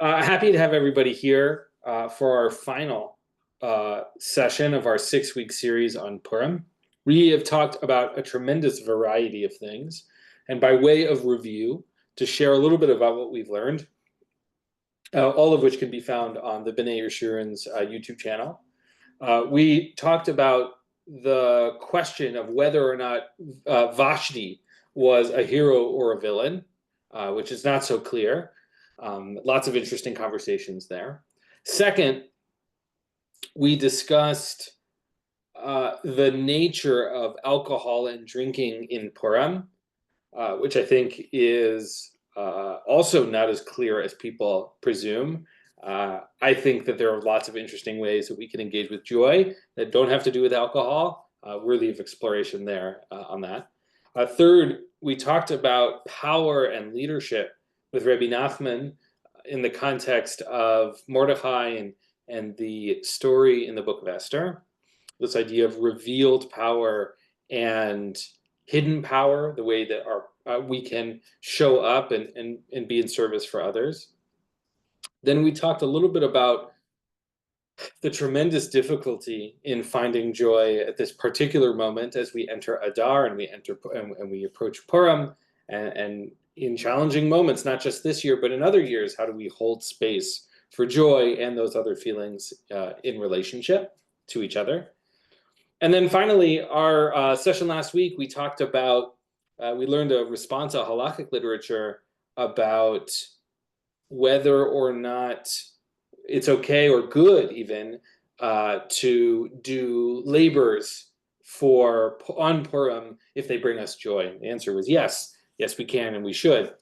Happy to have everybody here for our final session of our 6-week series on Purim. We have talked about a tremendous variety of things, and by way of review, to share a little bit about what we've learned, all of which can be found on the B'nai Yeshurun's YouTube channel. We talked about the question of whether or not Vashti was a hero or a villain, which is not so clear. Lots of interesting conversations there. Second, we discussed the nature of alcohol and drinking in Purim, which I think is also not as clear as people presume. I think that there are lots of interesting ways that we can engage with joy that don't have to do with alcohol, worthy of exploration there on that. Third, we talked about power and leadership with Rabbi Nachman in the context of Mordechai and the story in the book of Esther, this idea of revealed power and hidden power, the way that we can show up and be in service for others. Then we talked a little bit about the tremendous difficulty in finding joy at this particular moment as we enter Adar and we approach Purim, and in challenging moments, not just this year, but in other years, how do we hold space for joy and those other feelings in relationship to each other? And then finally, our session last week, we talked about, we learned a response to halakhic literature about whether or not it's okay or good even to do labors on Purim if they bring us joy. The answer was yes. Yes, we can and we should.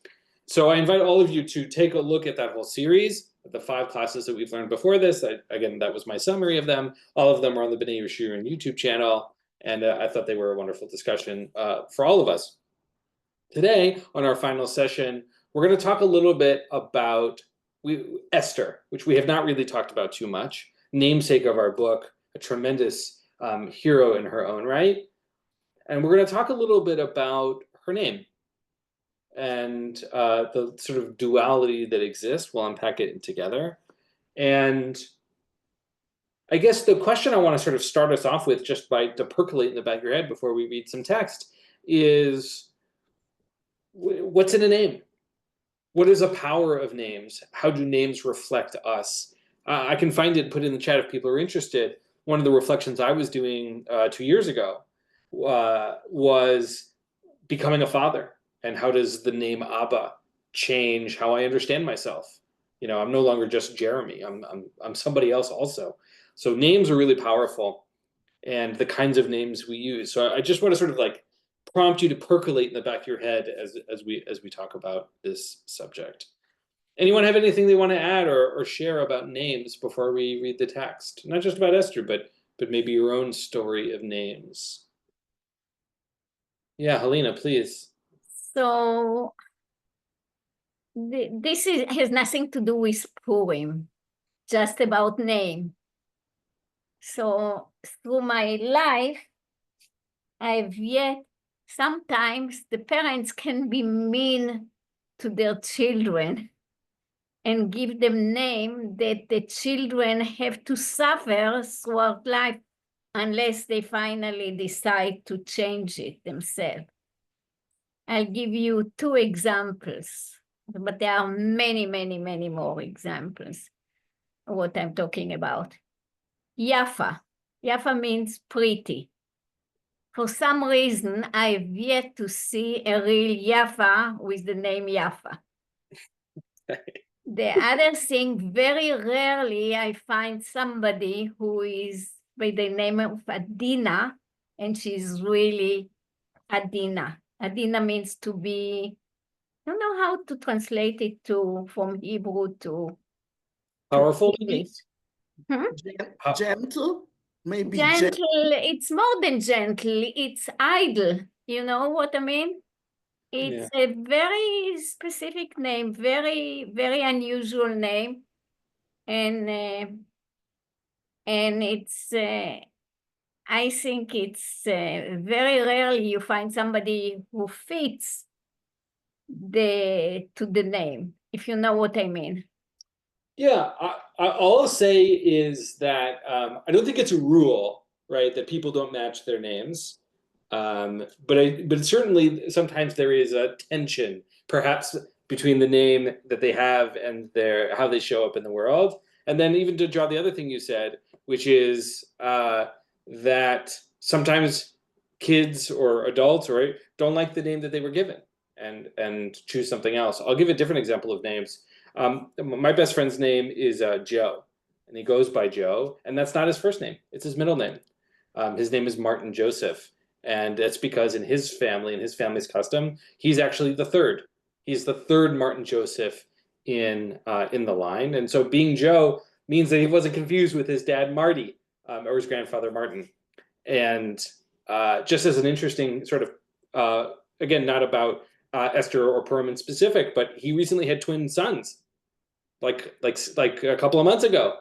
So I invite all of you to take a look at that whole series, the 5 classes that we've learned before this. Again, that was my summary of them. All of them are on the B'nai Yeshurun YouTube channel, and I thought they were a wonderful discussion for all of us. Today, on our final session, we're going to talk a little bit about Esther, which we have not really talked about too much, namesake of our book, a tremendous hero in her own right. And we're going to talk a little bit about her name and the sort of duality that exists. We'll unpack it together. And I guess the question I want to sort of start us off with, just to percolate in the back of your head before we read some text, is what's in a name? What is the power of names? How do names reflect us? I can find it, put in the chat if people are interested. One of the reflections I was doing 2 years ago was becoming a father. And how does the name Abba change how I understand myself? You know, I'm no longer just Jeremy. I'm somebody else also. So names are really powerful, and the kinds of names we use. So I just want to sort of like prompt you to percolate in the back of your head as we talk about this subject. Anyone have anything they want to add or share about names before we read the text? Not just about Esther, but maybe your own story of names. Yeah, Helena, please. So this has nothing to do with Purim, just about name. So through my life, sometimes the parents can be mean to their children and give them name that the children have to suffer throughout life unless they finally decide to change it themselves. I'll give you 2 examples, but there are many, many, many more examples of what I'm talking about. Yafa. Yafa means pretty. For some reason, I've yet to see a real Yafa with the name Yafa. The other thing, very rarely I find somebody who is by the name of Adina, and she's really Adina. Adina means to be, I don't know how to translate it from Hebrew to Powerful, English. Gentle, maybe gentle. It's more than gentle. It's idle. You know what I mean? It's a very specific name, very, very unusual name, and it's. I think it's very rarely you find somebody who fits to the name, if you know what I mean. Yeah, all I'll say is that I don't think it's a rule, right, that people don't match their names. But certainly sometimes there is a tension, perhaps between the name that they have and their how they show up in the world. And then even to draw the other thing you said, which is that sometimes kids or adults, right, don't like the name that they were given and choose something else. I'll give a different example of names. My best friend's name is Joe, and he goes by Joe, and that's not his first name; it's his middle name. His name is Martin Joseph, and that's because in his family, in his family's custom, he's actually the third. He's the third Martin Joseph in the line, and so being Joe means that he wasn't confused with his dad Marty or his grandfather Martin. And just as an interesting sort of again, not about Esther or Purim in specific, but he recently had twin sons, like a couple of months ago.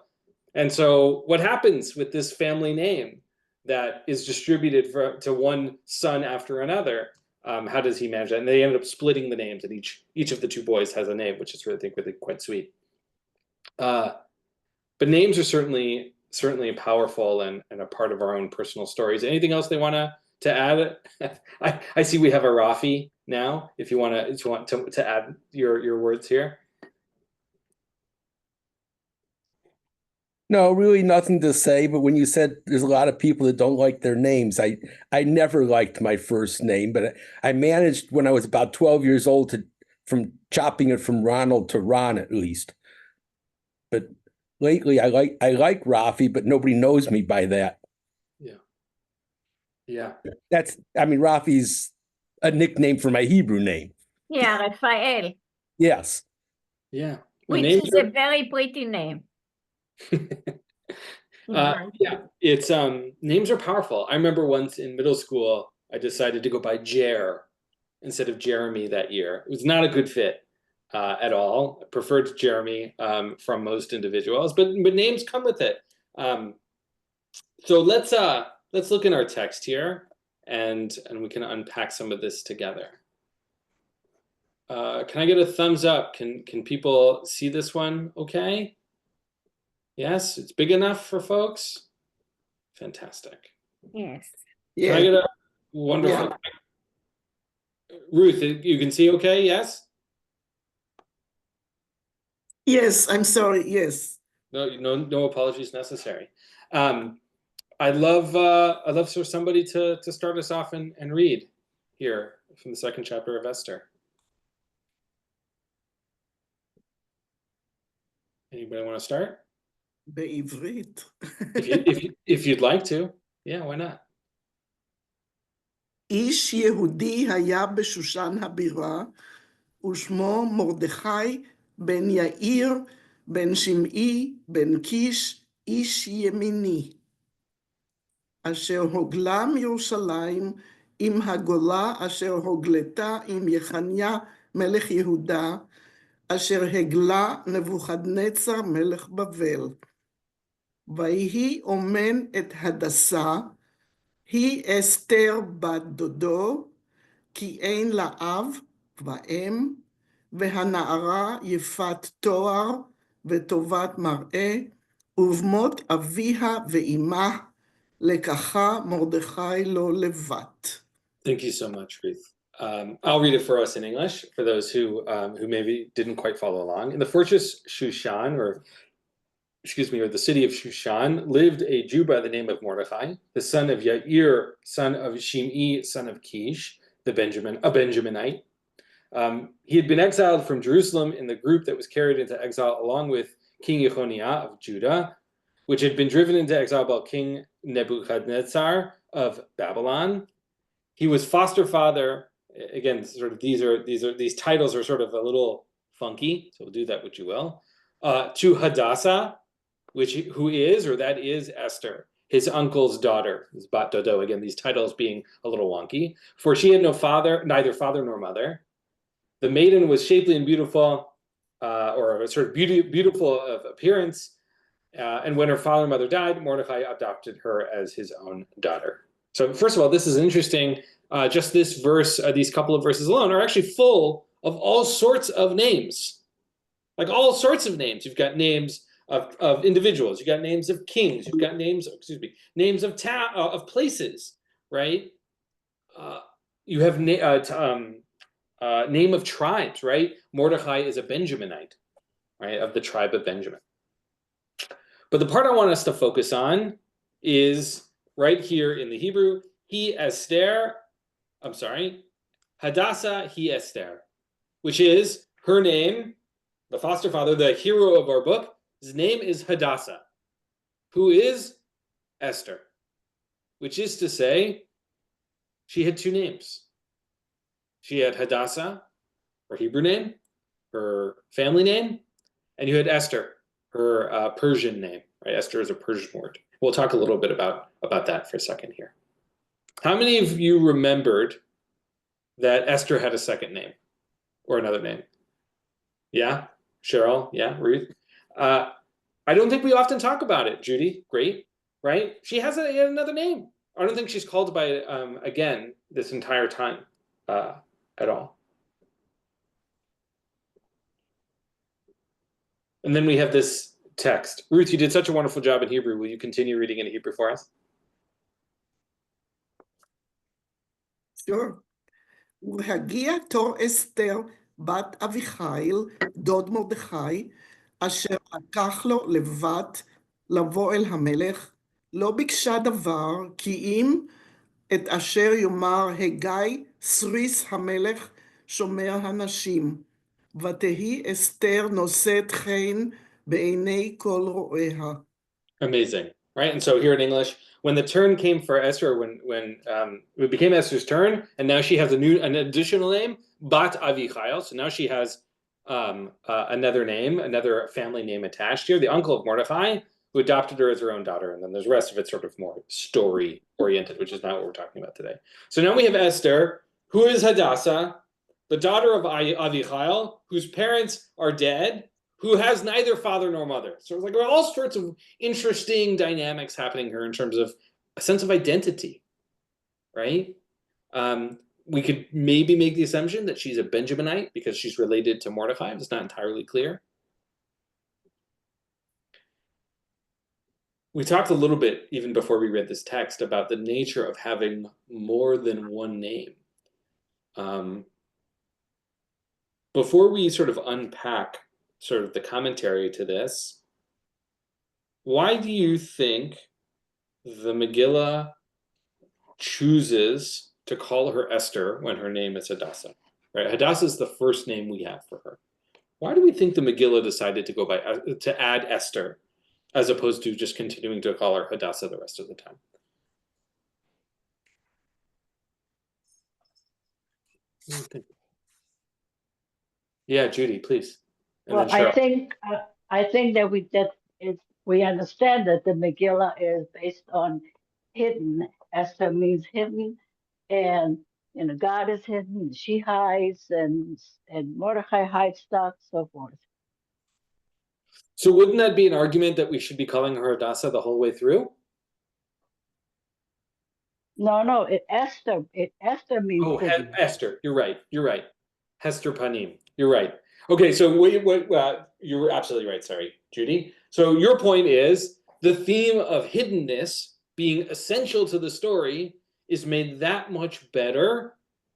And so, what happens with this family name that is distributed to one son after another? How does he manage that? And they ended up splitting the names, and each of the two boys has a name, which is really, I think, really quite sweet. But names are certainly powerful and a part of our own personal stories. Anything else they want to add? I see we have a Rafi now. If you want to add your words here. No, really nothing to say. But when you said there's a lot of people that don't like their names, I never liked my first name, but I managed when I was about 12 years old from chopping it from Ronald to Ron at least. But lately I like Rafi, but nobody knows me by that. Yeah. Rafi's a nickname for my Hebrew name. Yeah, Raphael. Yes. Yeah. Which is a very pretty name. Yeah, it's names are powerful. I remember once in middle school, I decided to go by Jer instead of Jeremy that year. It was not a good fit at all. I preferred Jeremy from most individuals, but names come with it. So let's look in our text here, and we can unpack some of this together. Can I get a thumbs up? Can people see this one? Okay. Yes, it's big enough for folks. Fantastic. Yes. Can I get a wonderful? Yeah. Ruth, you can see okay? Yes. Yes, I'm sorry. Yes. No apologies necessary. I'd love for somebody to start us off and read here from the second chapter of Esther. Anybody want to start? בעברית. if you'd like to, yeah, why not? איש יהודי היה בשושן הבירה, ושמו מרדכי בן יאיר, בן שמעי, בן קיש, איש ימיני. אשר הוגלה מירושלים עם הגולה אשר הוגלתה עם יחניה מלך יהודה, אשר הגלה נבוכדנצר מלך בבל. ויהי אומן את הדסה, היא אסתר בת דודו, כי אין לה אב ואם, והנערה יפת תואר וטובת מראה, ובמות אביה ואימה, לקחה מרדכי לו לבת. Thank you so much, Ruth. I'll read it for us in English for those who maybe didn't quite follow along. In the fortress Shushan, or the city of Shushan, lived a Jew by the name of Mordechai, the son of Yair, son of Shimei, son of Kish, a Benjaminite. He had been exiled from Jerusalem in the group that was carried into exile along with King Yechoniah of Judah, which had been driven into exile by King Nebuchadnezzar of Babylon. He was foster father. Again, sort of these titles are sort of a little funky, so we'll do that what you will. To Hadassah, who is Esther, his uncle's daughter, his bat dodo. Again, these titles being a little wonky. For she had neither father nor mother. The maiden was shapely and beautiful, or sort of beautiful of appearance. And when her father and mother died, Mordecai adopted her as his own daughter. So first of all, this is interesting. Just this verse, these couple of verses alone are actually full of all sorts of names. like all sorts of names. You've got names of individuals. You've got names of kings. You've got names, names of of places, right? You have name of tribes, right? Mordechai is a Benjaminite, right, of the tribe of Benjamin. But the part I want us to focus on is right here in the Hebrew, Hadassah he Esther, which is her name, the foster father, the hero of our book. His name is Hadassah, who is Esther, which is to say, she had two names. She had Hadassah, her Hebrew name, her family name, and you had Esther, her Persian name. Right? Esther is a Persian word. We'll talk a little bit about that for a second here. How many of you remembered that Esther had a second name or another name? Yeah, Cheryl. Yeah, Ruth. I don't think we often talk about it. Judy, great, right? She has another name. I don't think she's called by it again this entire time at all. And then we have this text. Ruth, you did such a wonderful job in Hebrew. Will you continue reading in Hebrew for us? Sure. והגיע תור אסתר בת אביחיל, דוד מרדכי, אשר לקח לו לבת לבוא אל המלך, לא ביקשה דבר, כי אם את אשר יאמר הגיא סריס המלך שומר הנשים, ותהי אסתר נושאת חן בעיני כל רואיה. Amazing, right? And so here in English, when the turn came for Esther, when it became Esther's turn, and now she has an additional name, Bat Avichail. So now she has another name, another family name attached here, the uncle of Mordechai, who adopted her as her own daughter. And then the rest of it sort of more story oriented, which is not what we're talking about today. So now we have Esther, who is Hadassah, the daughter of Avichail, whose parents are dead, who has neither father nor mother. So it's like all sorts of interesting dynamics happening here in terms of a sense of identity, right? We could maybe make the assumption that she's a Benjaminite because she's related to Mordechai. It's not entirely clear. We talked a little bit, even before we read this text, about the nature of having more than one name. Before we sort of unpack sort of the commentary to this, why do you think the Megillah chooses to call her Esther when her name is Hadassah? Right? Hadassah is the first name we have for her. Why do we think the Megillah decided to add Esther as opposed to just continuing to call her Hadassah the rest of the time? Yeah, Judy, please. And Well, then Cheryl. I think that we understand that the Megillah is based on hidden. Esther means hidden, and God is hidden. She hides, and Mordechai hides stuff, so forth. So wouldn't that be an argument that we should be calling her Hadassah the whole way through? No, Esther means hidden. Esther. You're right. Hester Panim. You're right. Okay, so you were absolutely right. Sorry, Judy. So your point is the theme of hiddenness being essential to the story is made that much better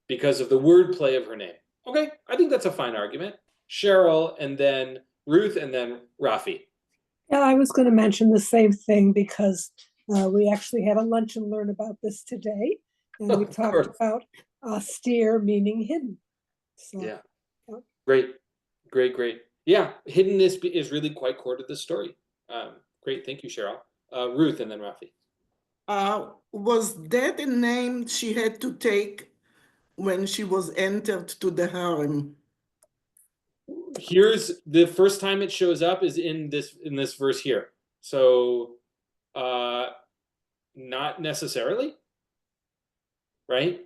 because of the wordplay of her name. Okay, I think that's a fine argument. Cheryl, and then Ruth, and then Rafi. Yeah, I was going to mention the same thing because we actually had a lunch and learn about this today, and we talked about austere meaning hidden. So, yeah. Great. Yeah, hiddenness is really quite core to the story. Great, thank you, Cheryl. Ruth, and then Rafi. Was that a name she had to take when she was entered to the harem? Here's the first time it shows up is in this verse here. So not necessarily, right?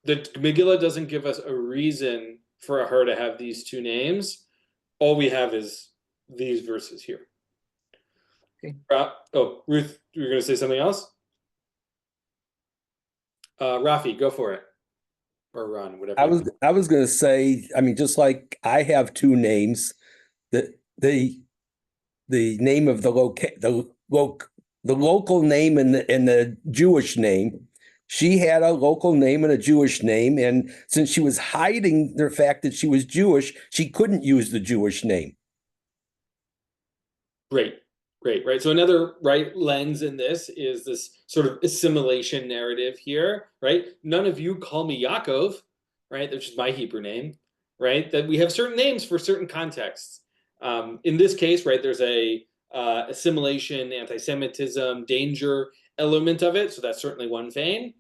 The Megillah doesn't give us a reason for her to have these two names. All we have is these verses here. Okay. Ruth, you were going to say something else? Rafi, go for it. Or Ron, whatever. I was going to say, I mean, just like I have two names, that the name of the local name and the Jewish name. She had a local name and a Jewish name, and since she was hiding the fact that she was Jewish, she couldn't use the Jewish name. Great, right? So another lens in this is this sort of assimilation narrative here, right? None of you call me Yaakov, right? Which is my Hebrew name, right? That we have certain names for certain contexts. In this case, right, there's a assimilation, anti-Semitism, danger element of it. So that's certainly one vein.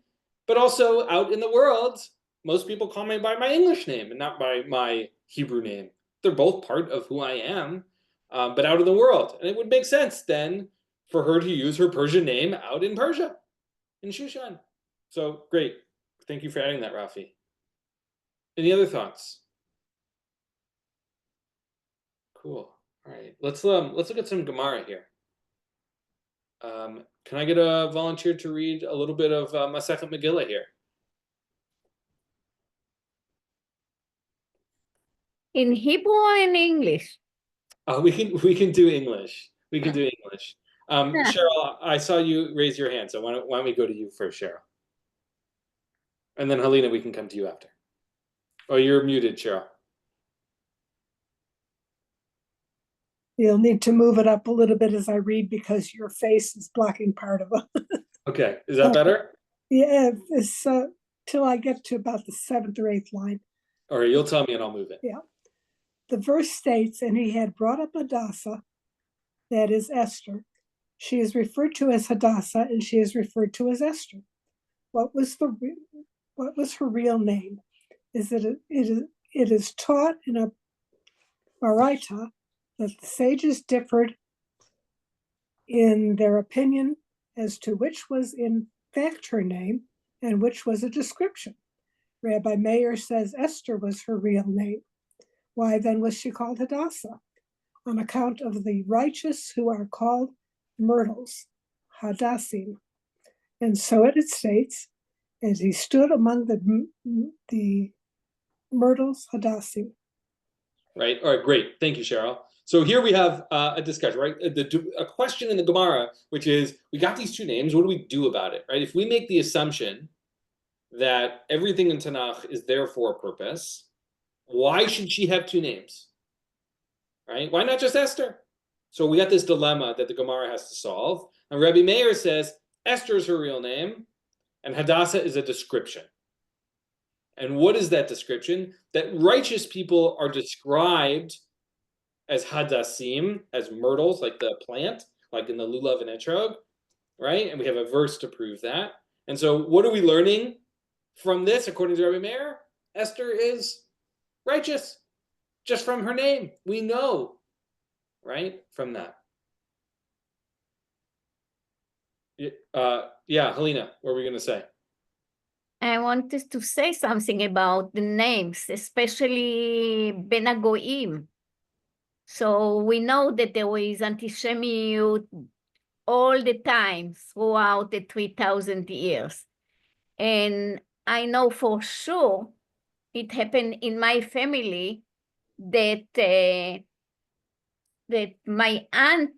But also out in the world, most people call me by my English name and not by my Hebrew name. They're both part of who I am, but out in the world. And it would make sense then for her to use her Persian name out in Persia, in Shushan. So great. Thank you for adding that, Rafi. Any other thoughts? Cool. All right. Let's look at some Gemara here. Can I get a volunteer to read a little bit of Masechet Megillah here? In Hebrew or in English? We can do English. We can do English. Cheryl, I saw you raise your hand, so why don't we go to you first, Cheryl? And then Helena, we can come to you after. Oh, you're muted, Cheryl. You'll need to move it up a little bit as I read because your face is blocking part of it. Okay, is that better? Yeah, it's till I get to about the 7th or 8th line. All right, you'll tell me and I'll move it. Yeah. The verse states, and he had brought up Hadassah, that is Esther. She is referred to as Hadassah and she is referred to as Esther. What was her real name? It is taught in a Baraita that the sages differed in their opinion as to which was in fact her name and which was a description. Rabbi Meir says Esther was her real name. Why then was she called Hadassah? On account of the righteous who are called myrtles, Hadassim. And so it states, as he stood among the myrtles, Hadassim. Right. All right. Great. Thank you, Cheryl. So here we have a discussion, right? A question in the Gemara, which is, we got these two names. What do we do about it, right? If we make the assumption that everything in Tanakh is there for a purpose, why should she have two names, right? Why not just Esther? So we got this dilemma that the Gemara has to solve. And Rabbi Meir says Esther is her real name, and Hadassah is a description. And what is that description? That righteous people are described as hadassim, as myrtles, like the plant, like in the lulav and etrog, right? And we have a verse to prove that. And so what are we learning from this, according to Rabbi Meir? Esther is righteous, just from her name. We know, right, from that. Yeah, Helena, what were we going to say? I wanted to say something about the names, especially Ben Hagoyim. So we know that there is antisemitism all the time throughout the 3,000 years. And I know for sure it happened in my family that that my aunt,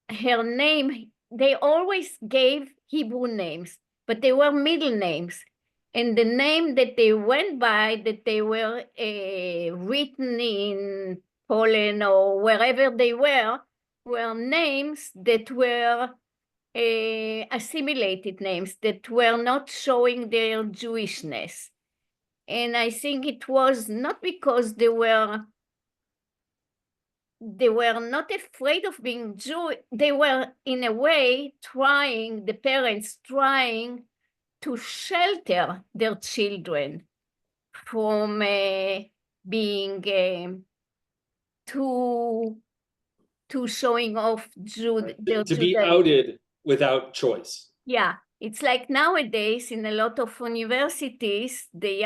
her name, they always gave Hebrew names, but they were middle names. And the name that they went by, that they were written in Poland or wherever they were names that were assimilated names, that were not showing their Jewishness. And I think it was not because they were not afraid of being Jew. They were, in a way, the parents trying to shelter their children from being too showing off to be outed without choice. Yeah, it's like nowadays in a lot of universities, the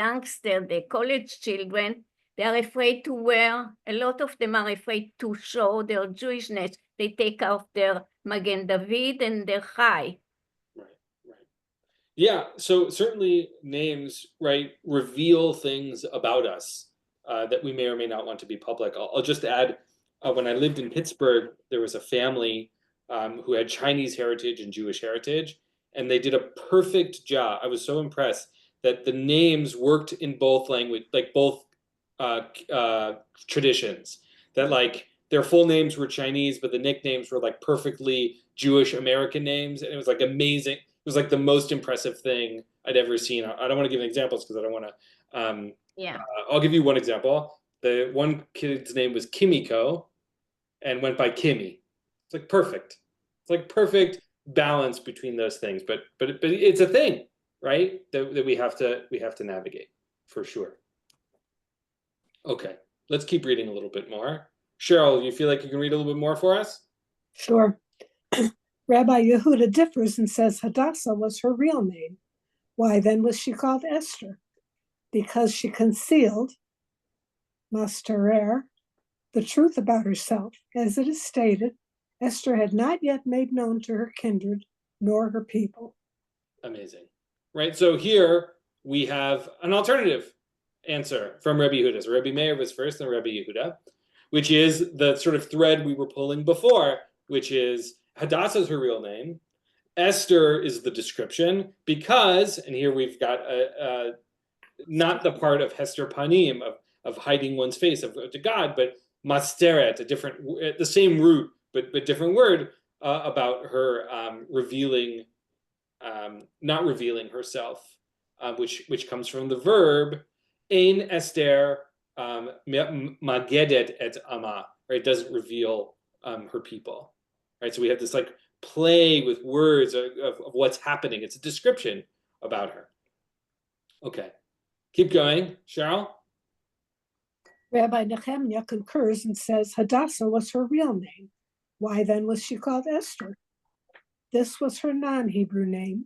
college children, they are afraid to wear, a lot of them are afraid to show their Jewishness. They take off their Magen David and their Chai. Right. Yeah, so certainly names, right, reveal things about us that we may or may not want to be public. I'll just add when I lived in Pittsburgh, there was a family who had Chinese heritage and Jewish heritage, and they did a perfect job. I was so impressed that the names worked in both language, like both traditions. That like their full names were Chinese, but the nicknames were like perfectly Jewish American names, and it was like amazing. It was like the most impressive thing I'd ever seen. I don't want to give examples because I don't want to. Yeah. I'll give you one example. The one kid's name was Kimiko, and went by Kimmy. It's like perfect. It's like perfect balance between those things. But it's a thing, right? That we have to navigate for sure. Okay, let's keep reading a little bit more. Cheryl, you feel like you can read a little bit more for us? Sure. Rabbi Yehuda differs and says Hadassah was her real name. Why then was she called Esther? Because she concealed, masterer, the truth about herself. As it is stated, Esther had not yet made known to her kindred nor her people. Amazing. Right, so here we have an alternative answer from Rabbi Yehuda. So Rabbi Meir was first, then Rabbi Yehuda, which is the sort of thread we were pulling before, which is Hadassah is her real name. Esther is the description because, and here we've got not the part of Hester Panim, of hiding one's face to God, but Masteret, the same root, but different word about her revealing, not revealing herself, which comes from the verb Ein Esther Magedet et Ama, right? It doesn't reveal her people, right? So we have this like play with words of what's happening. It's a description about her. Okay, keep going, Cheryl. Rabbi Nehemiah concurs and says Hadassah was her real name. Why then was she called Esther? This was her non-Hebrew name,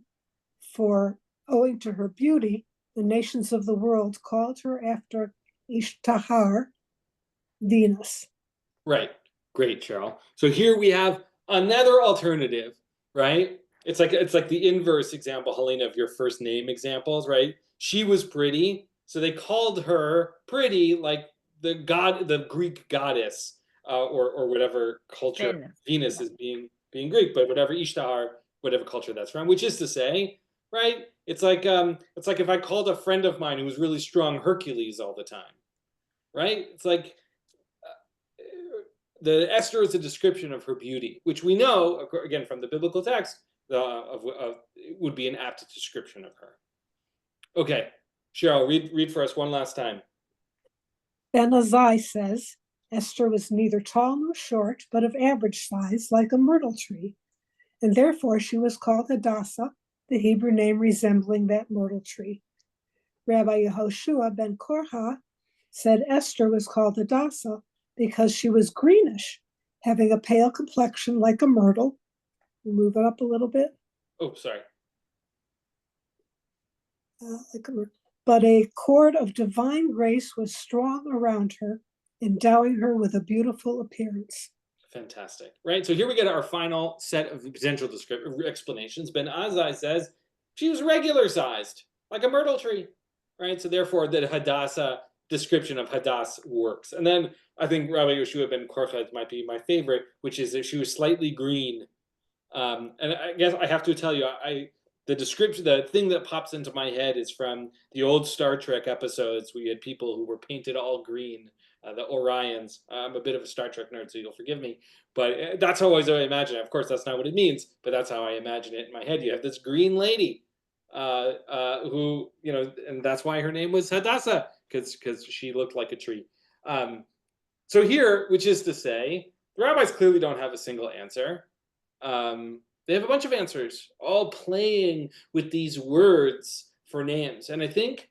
for owing to her beauty, the nations of the world called her after Ishtahar, Venus. Right. Great, Cheryl. So here we have another alternative, right? It's like the inverse example, Helena, of your first name examples, right? She was pretty, so they called her pretty, like the Greek goddess, or whatever culture Venus is being Greek, but whatever Ishtahar, whatever culture that's from, which is to say, right? It's like if I called a friend of mine who was really strong Hercules all the time, right? It's like the Esther is a description of her beauty, which we know again from the biblical text would be an apt description of her. Okay, Cheryl, read for us one last time. Ben Azai says Esther was neither tall nor short, but of average size, like a myrtle tree, and therefore she was called Hadassah, the Hebrew name resembling that myrtle tree. Rabbi Yehoshua ben Korha said Esther was called Hadassah because she was greenish, having a pale complexion like a myrtle. Move it up a little bit. Oh, sorry. Like a myrtle. But a cord of divine grace was strong around her, endowing her with a beautiful appearance. Fantastic. Right. So here we get our final set of potential explanations. Ben Azai says she was regular sized, like a myrtle tree. Right. So therefore, the Hadassah description of Hadass works. And then I think Rabbi Yehoshua ben Korcha might be my favorite, which is that she was slightly green. And I guess I have to tell you, the description, the thing that pops into my head is from the old Star Trek episodes where you had people who were painted all green, the Orions. I'm a bit of a Star Trek nerd, so you'll forgive me. But that's how I always imagine it. Of course, that's not what it means, but that's how I imagine it in my head. You have this green lady who, and that's why her name was Hadassah, because she looked like a tree. So here, which is to say, the rabbis clearly don't have a single answer. They have a bunch of answers, all playing with these words for names. And I think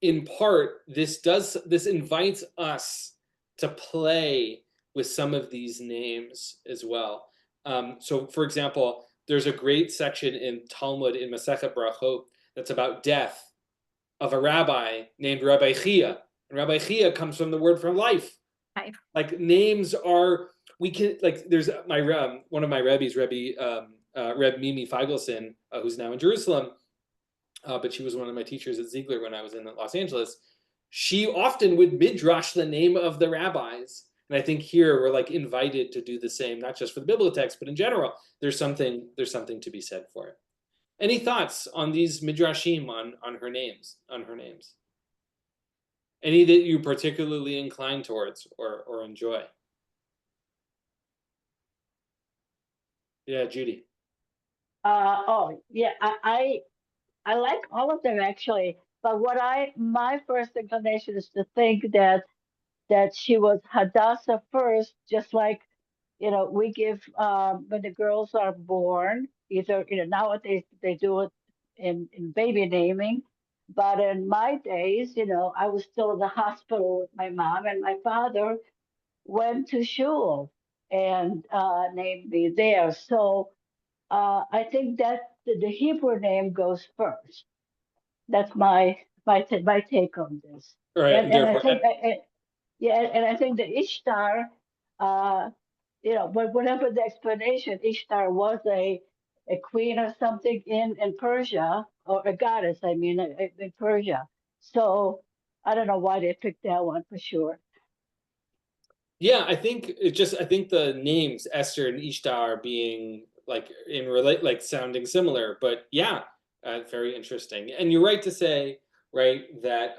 in part, this invites us to play with some of these names as well. So for example, there's a great section in Talmud in Masechet Brachot that's about death of a rabbi named Rabbi Chia. And Rabbi Chia comes from the word for life. Like names are, we can, like, there's one of my rabbis, Reb Mimi Feigelson, who's now in Jerusalem, but she was one of my teachers at Ziegler when I was in Los Angeles. she often would midrash the name of the rabbis. And I think here we're like invited to do the same, not just for the biblical text, but in general, there's something to be said for it. Any thoughts on these midrashim on her names? Any that you particularly incline towards or enjoy? Yeah, Judy. Oh, yeah, I like all of them actually, but my first inclination is to think that she was Hadassah first, just like, we give when the girls are born, either, nowadays they do it in baby naming, but in my days, I was still in the hospital with my mom, and my father went to shul and named me there. So I think that the Hebrew name goes first. That's my take on this. All right, And I think and I think the Ishtar, but whatever the explanation, Ishtar was a queen or something in Persia, or a goddess, I mean, in Persia. So I don't know why they picked that one for sure. Yeah, I think the names Esther and Ishtar being like sounding similar, but yeah, very interesting. And you're right to say, right, that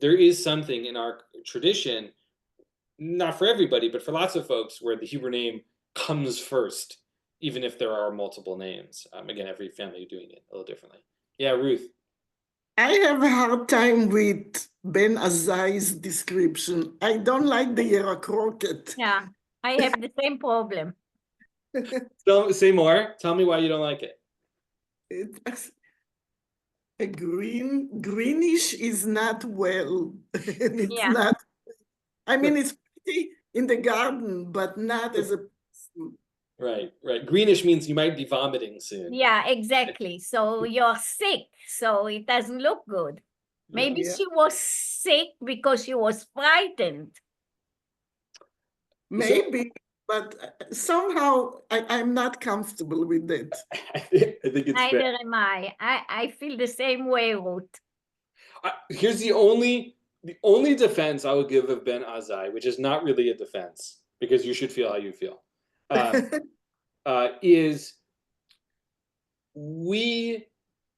there is something in our tradition, not for everybody, but for lots of folks, where the Hebrew name comes first, even if there are multiple names. Again, every family doing it a little differently. Yeah, Ruth. I have a hard time with Ben Azai's description. I don't like the Yerak rocket. Yeah, I have the same problem. So say more. Tell me why you don't like it. It's a greenish is not well. And it's Yeah. not, I mean, it's pretty in the garden, but not as a person. Right. Greenish means you might be vomiting soon. Yeah, exactly. So you're sick, so it doesn't look good. Maybe Yeah. she was sick because she was frightened. Maybe, but somehow I'm not comfortable with that. I think it's Neither fair. am I. I feel the same way, Ruth. Here's the only defense I would give of Ben Azai, which is not really a defense, because you should feel how you feel, is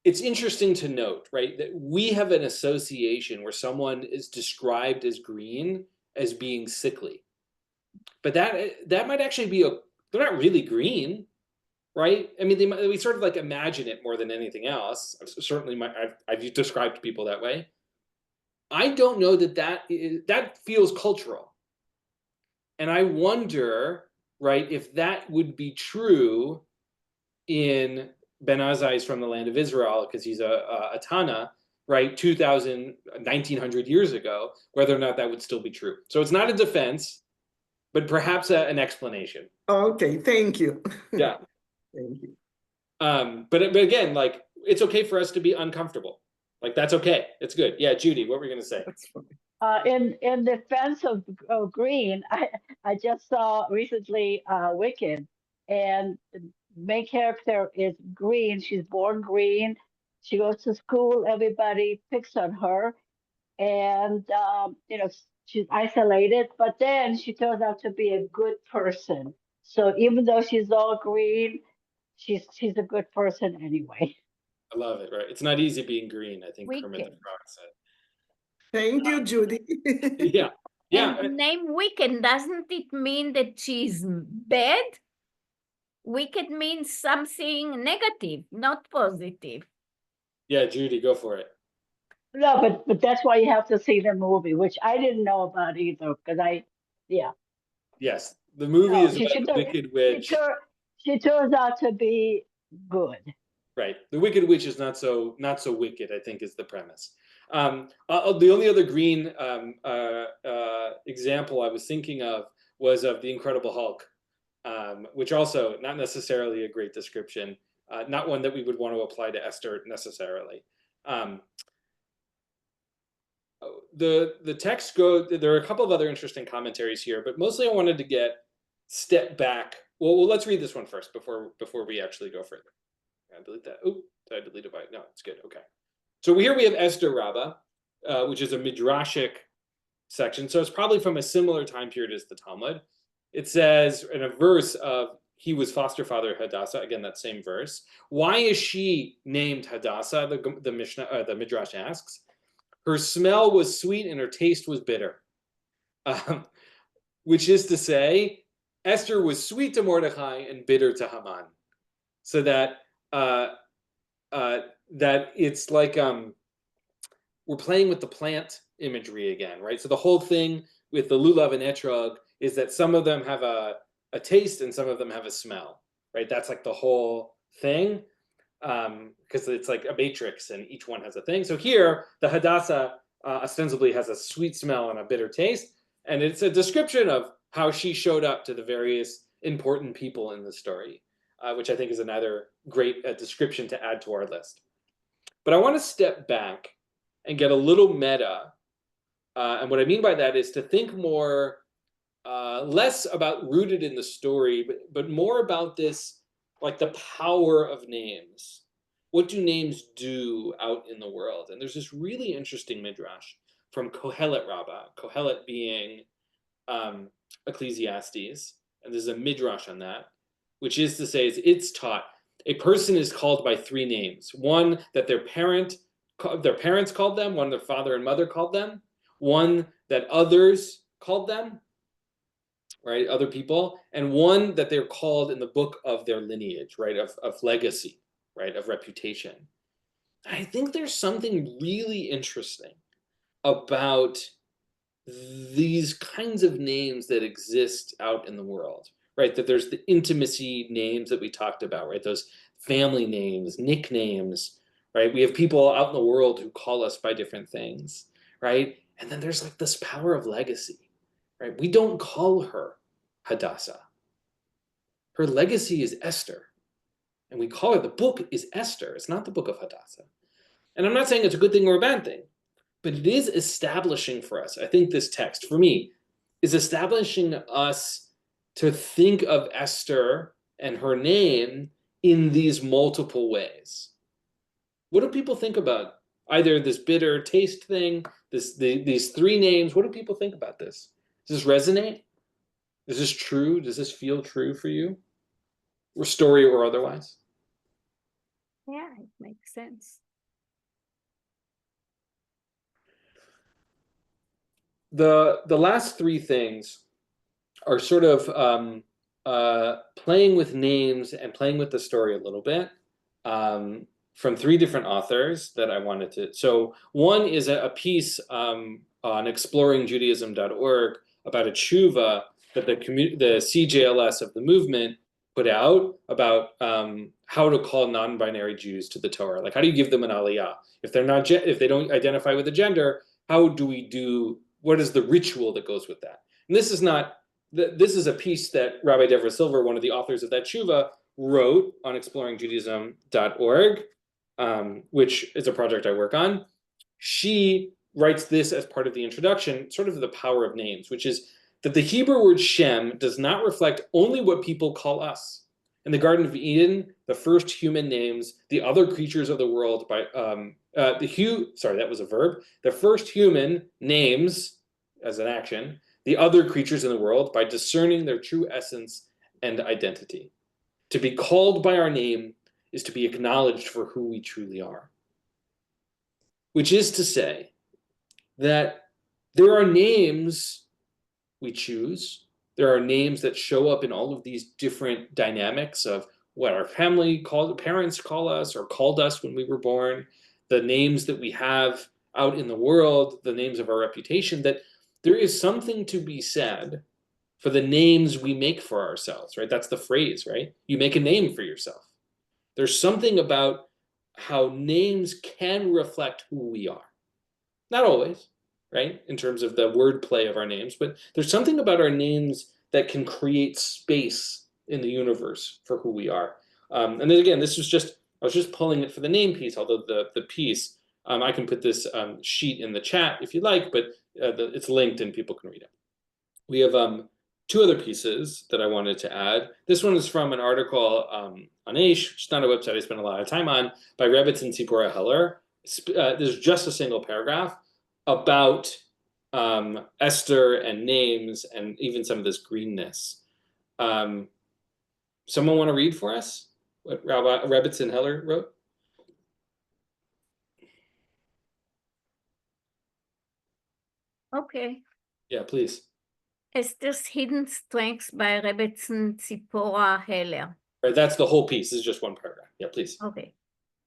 it's interesting to note, right, that we have an association where someone is described as green as being sickly. But that might actually be they're not really green, right? I mean, we sort of like imagine it more than anything else. Certainly, I've described people that way. I don't know that feels cultural, and I wonder, right, if that would be true in Ben Azai's from the land of Israel, because he's a Tana, right, 1900 years ago, whether or not that would still be true. So it's not a defense, but perhaps an explanation. Okay, thank you. Yeah. Thank you. But again, like, it's okay for us to be uncomfortable. Like, that's okay. It's good. Yeah, Judy, what were you going to say? That's fine. In defense of green, I just saw recently Wicked, and the main character is green. She's born green. She goes to school. Everybody picks on her, and she's isolated. But then she turns out to be a good person. So even though she's all green, she's a good person anyway. I love it. Right? It's not easy being green, I think Kermit the Wicked. Frog said. Thank you, Judy. Yeah. And the name Wicked, doesn't it mean that she's bad? Wicked means something negative, not positive. Yeah, Judy, go for it. No, but that's why you have to see the movie, which I didn't know about either, because Yes, the movie is about the Wicked Witch. She turns out to be good. Right, the Wicked Witch is not so wicked, I think, is the premise. The only other green example I was thinking of was of the Incredible Hulk, which also not necessarily a great description, not one that we would want to apply to Esther necessarily. The text there are a couple of other interesting commentaries here, but mostly I wanted to step back. Well, let's read this one first before we actually go further. I delete that. Oh, did I delete it? No, it's good. Okay. So here we have Esther Rabbah, which is a midrashic section. So it's probably from a similar time period as the Talmud. It says in a verse of he was foster father Hadassah, again, that same verse. Why is she named Hadassah? The Mishnah, the Midrash asks. Her smell was sweet and her taste was bitter. Which is to say, Esther was sweet to Mordechai and bitter to Haman. So that that it's like we're playing with the plant imagery again, right? So the whole thing with the lulav and etrog is that some of them have a taste and some of them have a smell, right? That's like the whole thing, because it's like a matrix and each one has a thing. So here, the Hadassah ostensibly has a sweet smell and a bitter taste, and it's a description of how she showed up to the various important people in the story, which I think is another great description to add to our list. But I want to step back and get a little meta. And what I mean by that is to think more, less about rooted in the story, but more about this, like the power of names. What do names do out in the world? And there's this really interesting midrash from Kohelet Rabbah, Kohelet being Ecclesiastes, and there's a midrash on that, which is to say, it's taught a person is called by three names: one that their parents called them, one their father and mother called them, one that others called them, right, other people, and one that they're called in the book of their lineage, right, of legacy, right, of reputation. I think there's something really interesting about these kinds of names that exist out in the world, right? That there's the intimacy names that we talked about, right? Those family names, nicknames, right? We have people out in the world who call us by different things, right? And then there's like this power of legacy, right? We don't call her Hadassah. Her legacy is Esther. And we call her, the book is Esther. It's not the book of Hadassah. And I'm not saying it's a good thing or a bad thing, but it is establishing for us, I think this text, for me, is establishing us to think of Esther and her name in these multiple ways. What do people think about either this bitter taste thing, these three names? What do people think about this? Does this resonate? Is this true? Does this feel true for you? Or story or otherwise? Yeah, it makes sense. The last three things are sort of playing with names and playing with the story a little bit, from three different authors that I wanted to. So one is a piece on exploringjudaism.org about a tshuva that the CJLS of the movement put out about how to call non-binary Jews to the Torah. Like, how do you give them an aliyah if they're not if they don't identify with a gender? How do we do? What is the ritual that goes with that? And this is not. This is a piece that Rabbi Deborah Silver, one of the authors of that tshuva, wrote on exploringjudaism.org, which is a project I work on. She writes this as part of the introduction, sort of the power of names, which is that the Hebrew word Shem does not reflect only what people call us. In the Garden of Eden, the first human names the other creatures of the world by that was a verb. The first human names, as an action, the other creatures in the world by discerning their true essence and identity. To be called by our name is to be acknowledged for who we truly are. Which is to say that there are names we choose. There are names that show up in all of these different dynamics of what our parents call us or called us when we were born, the names that we have out in the world, the names of our reputation, that there is something to be said for the names we make for ourselves, right? That's the phrase, right? You make a name for yourself. There's something about how names can reflect who we are. Not always, right? In terms of the wordplay of our names, but there's something about our names that can create space in the universe for who we are. And then again, I was just pulling it for the name piece, although the piece, I can put this sheet in the chat if you like, but it's linked and people can read it. We have two other pieces that I wanted to add. This one is from an article on Aish, which is not a website I spent a lot of time on, by Rebbe and Tzipora Heller. There's just a single paragraph about Esther and names and even some of this greenness. Someone want to read for us what Rabbi Rebbitzin-Heller wrote? Okay. Yeah, please. Esther's Hidden Strengths by Rebbitzin Tzipora Heller. Right, that's the whole piece. This is just one paragraph. Yeah, please. Okay.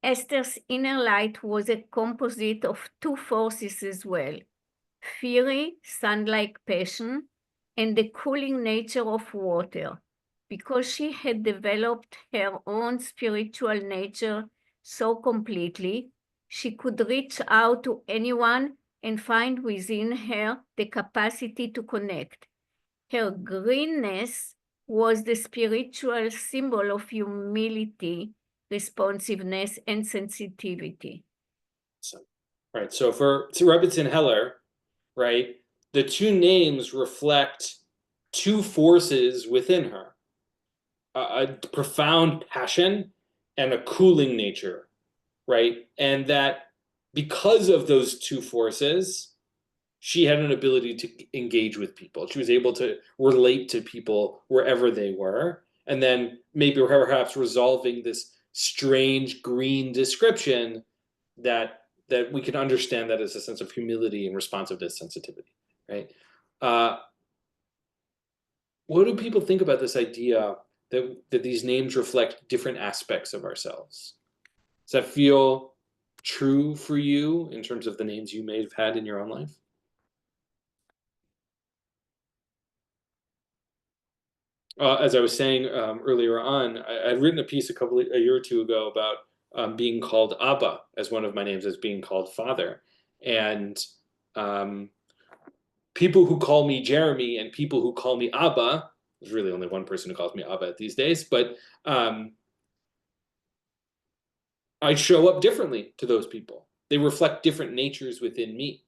Esther's inner light was a composite of two forces as well: fiery, sun-like passion, and the cooling nature of water. Because she had developed her own spiritual nature so completely, she could reach out to anyone and find within her the capacity to connect. Her greenness was the spiritual symbol of humility, responsiveness, and sensitivity. Right, so for Rebbitzin-Heller, right, the two names reflect two forces within her. A profound passion and a cooling nature, right? And that because of those two forces, she had an ability to engage with people. She was able to relate to people wherever they were. And then maybe perhaps resolving this strange green description that we can understand that as a sense of humility and responsiveness, sensitivity, right? What do people think about this idea that these names reflect different aspects of ourselves? Does that feel true for you in terms of the names you may have had in your own life? As I was saying earlier on, I'd written a piece a year or two ago about being called Abba as one of my names, as being called Father. And people who call me Jeremy and people who call me Abba, there's really only one person who calls me Abba these days, but I show up differently to those people. They reflect different natures within me,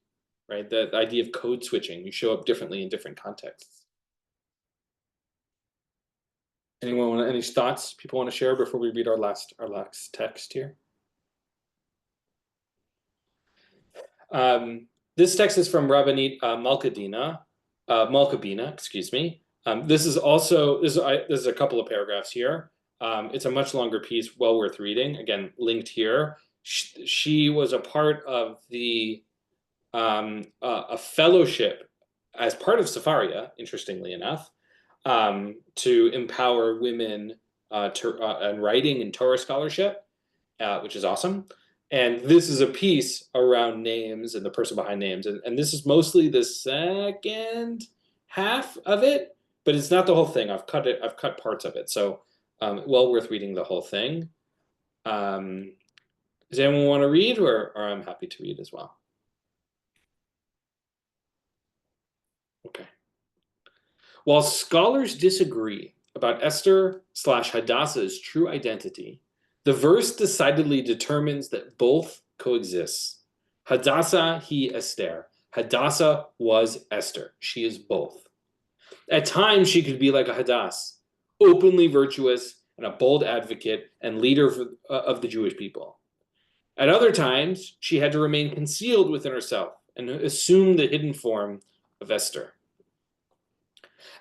right? The idea of code switching, you show up differently in different contexts. Anyone want any thoughts people want to share before we read our last text here? This text is from Rabbanit Malkabina, excuse me. This is a couple of paragraphs here. It's a much longer piece, well worth reading. Again, linked here. She was a part of the a fellowship as part of Sefaria, interestingly enough, to empower women in writing and Torah scholarship, which is awesome. And this is a piece around names and the person behind names. And this is mostly the second half of it, but it's not the whole thing. I've cut parts of it. So well worth reading the whole thing. Does anyone want to read, or I'm happy to read as well? Okay. While scholars disagree about Esther/Hadassah's true identity, the verse decidedly determines that both coexist. Hadassah he Esther. Hadassah was Esther. She is both. At times, she could be like a Hadass, openly virtuous and a bold advocate and leader of the Jewish people. At other times, she had to remain concealed within herself and assume the hidden form of Esther.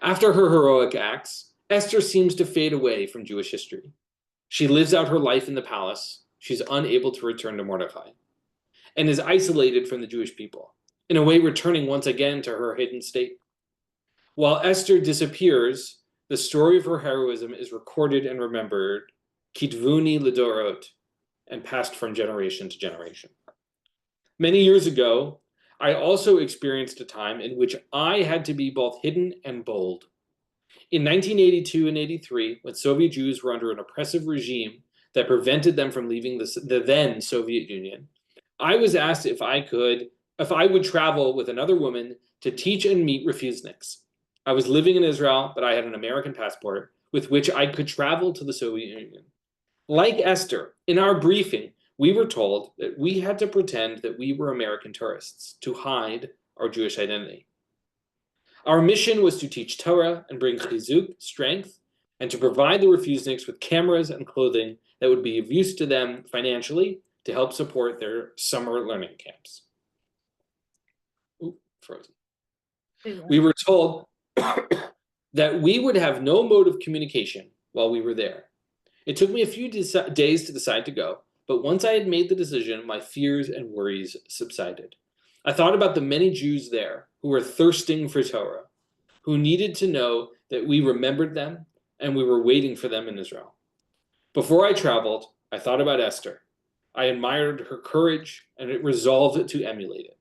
After her heroic acts, Esther seems to fade away from Jewish history. She lives out her life in the palace. She's unable to return to Mordecai and is isolated from the Jewish people, in a way returning once again to her hidden state. While Esther disappears, the story of her heroism is recorded and remembered, kitvuni lidorot, and passed from generation to generation. Many years ago, I also experienced a time in which I had to be both hidden and bold. In 1982 and 83, when Soviet Jews were under an oppressive regime that prevented them from leaving the then Soviet Union, I was asked if I would travel with another woman to teach and meet refuseniks. I was living in Israel, but I had an American passport with which I could travel to the Soviet Union. Like Esther, in our briefing, we were told that we had to pretend that we were American tourists to hide our Jewish identity. Our mission was to teach Torah and bring chizuk, strength, and to provide the refuseniks with cameras and clothing that would be of use to them financially to help support their summer learning camps. frozen. We were told that we would have no mode of communication while we were there. It took me a few days to decide to go, but once I had made the decision, my fears and worries subsided. I thought about the many Jews there who were thirsting for Torah, who needed to know that we remembered them and we were waiting for them in Israel. Before I traveled, I thought about Esther. I admired her courage and it resolved to emulate it.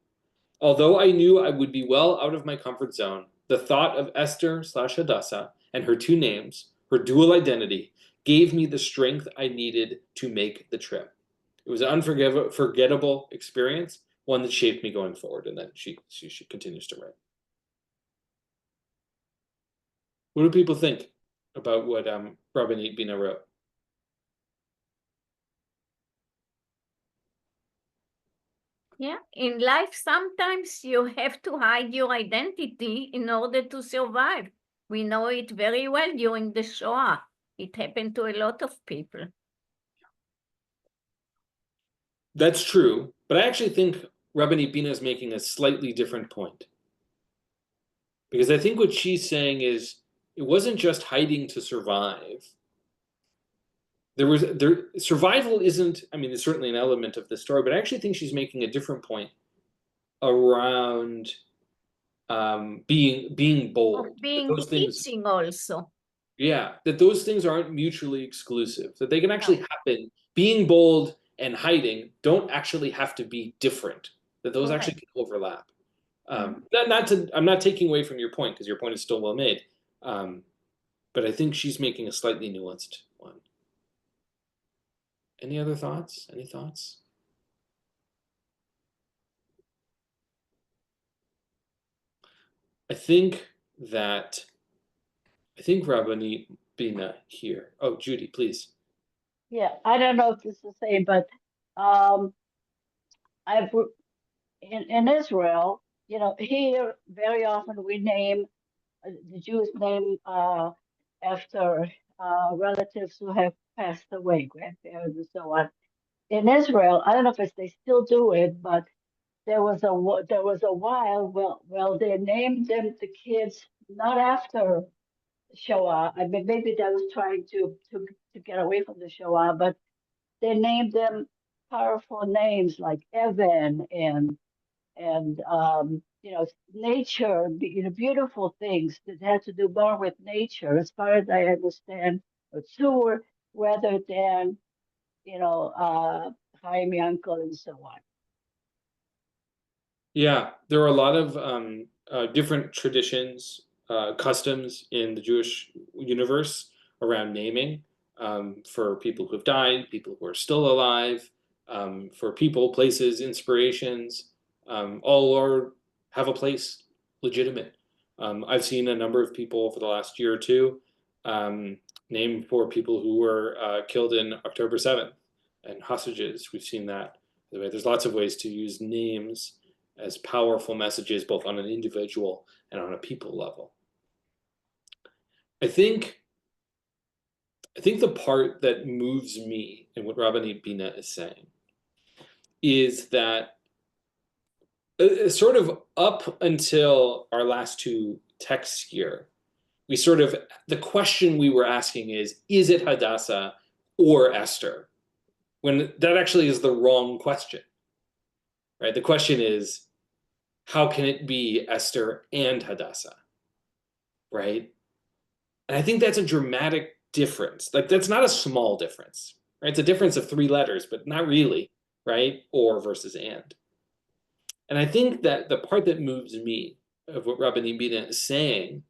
Although I knew I would be well out of my comfort zone, the thought of Esther/Hadassah and her two names, her dual identity, gave me the strength I needed to make the trip. It was an unforgettable experience, one that shaped me going forward. And then she continues to write. What do people think about what Rabbi Bina wrote? Yeah, in life, sometimes you have to hide your identity in order to survive. We know it very well during the Shoah. It happened to a lot of people. That's true, but I actually think Rabbi Bina is making a slightly different point. Because I think what she's saying is, it wasn't just hiding to survive. Survival isn't, I mean, it's certainly an element of the story, but I actually think she's making a different point around being bold. Of being those things, teaching also. yeah, that those things aren't mutually exclusive, that they can actually happen. Being bold and hiding don't actually have to be different, that those actually can overlap. I'm not taking away from your point, because your point is still well made. But I think she's making a slightly nuanced one. Any other thoughts? Any thoughts? I think Rabbi Bina here. Oh, Judy, please. Yeah, I don't know if this is the same, but I've in Israel, you know, here very often we name the Jews name after relatives who have passed away, grandparents and so on. In Israel, I don't know if they still do it, but there was a while well they named them the kids not after Shoah. I mean, maybe that was trying to get away from the Shoah, but they named them powerful names like Evan and you know, nature, you know, beautiful things that had to do more with nature, as far as I understand, or tour rather than, you know, Chaim Yankel and so on. Yeah, there are a lot of different traditions, customs in the Jewish universe around naming, for people who have died, people who are still alive, for people, places, inspirations, all have a place, legitimate. I've seen a number of people for the last year or two named for people who were killed in October 7th and hostages. We've seen that. There's lots of ways to use names as powerful messages, both on an individual and on a people level. I think the part that moves me in what Rabbi Bina is saying is that sort of up until our last two texts here, the question we were asking is it Hadassah or Esther? When that actually is the wrong question, right? The question is, how can it be Esther and Hadassah, right? And I think that's a dramatic difference. Like, that's not a small difference, right? It's a difference of 3 letters, but not really, right? Or versus and. And I think that the part that moves me of what Rabbi Bina is saying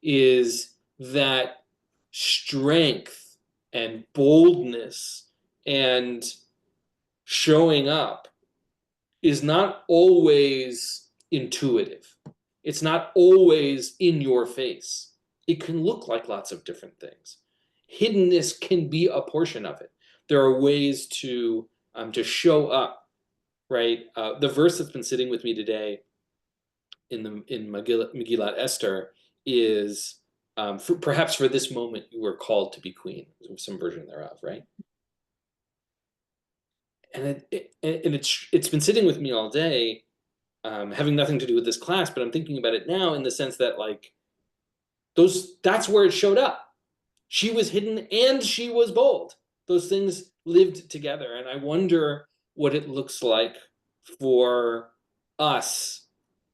is that strength and boldness and showing up is not always intuitive. It's not always in your face. It can look like lots of different things. Hiddenness can be a portion of it. There are ways to show up, right? The verse that's been sitting with me today in Megillat Esther is, perhaps for this moment you were called to be queen, some version thereof, right? And it's been sitting with me all day, having nothing to do with this class, but I'm thinking about it now in the sense that like that's where it showed up. She was hidden and she was bold. Those things lived together. And I wonder what it looks like for us,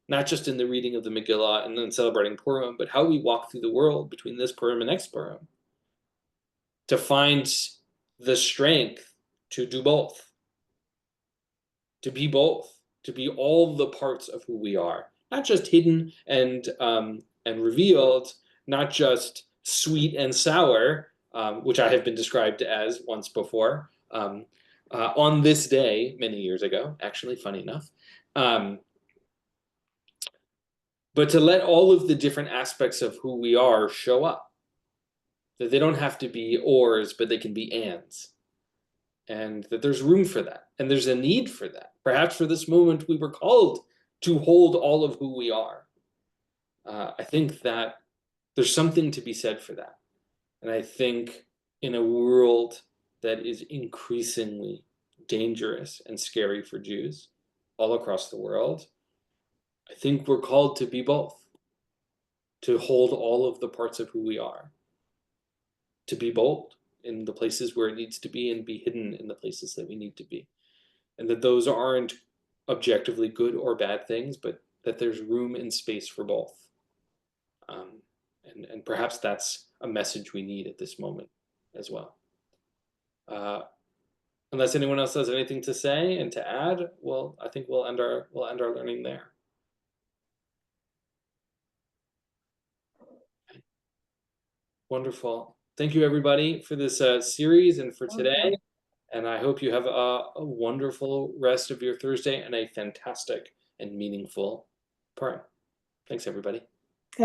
not just in the reading of the Megillah and then celebrating Purim, but how we walk through the world between this Purim and next Purim to find the strength to do both, to be both, to be all the parts of who we are, not just hidden and revealed, not just sweet and sour, which I have been described as once before, on this day many years ago, actually, funny enough. But to let all of the different aspects of who we are show up. That they don't have to be ors, but they can be ands. And that there's room for that. And there's a need for that. Perhaps for this moment, we were called to hold all of who we are. I think that there's something to be said for that. And I think in a world that is increasingly dangerous and scary for Jews all across the world, I think we're called to be both, to hold all of the parts of who we are, to be bold in the places where it needs to be and be hidden in the places that we need to be. And that those aren't objectively good or bad things, but that there's room and space for both. And perhaps that's a message we need at this moment as well. Unless anyone else has anything to say and to add, well, I think we'll end our learning there. Wonderful. Thank you, everybody, for this series and for today. And I hope you have a wonderful rest of your Thursday and a fantastic and meaningful Purim. Thanks, everybody.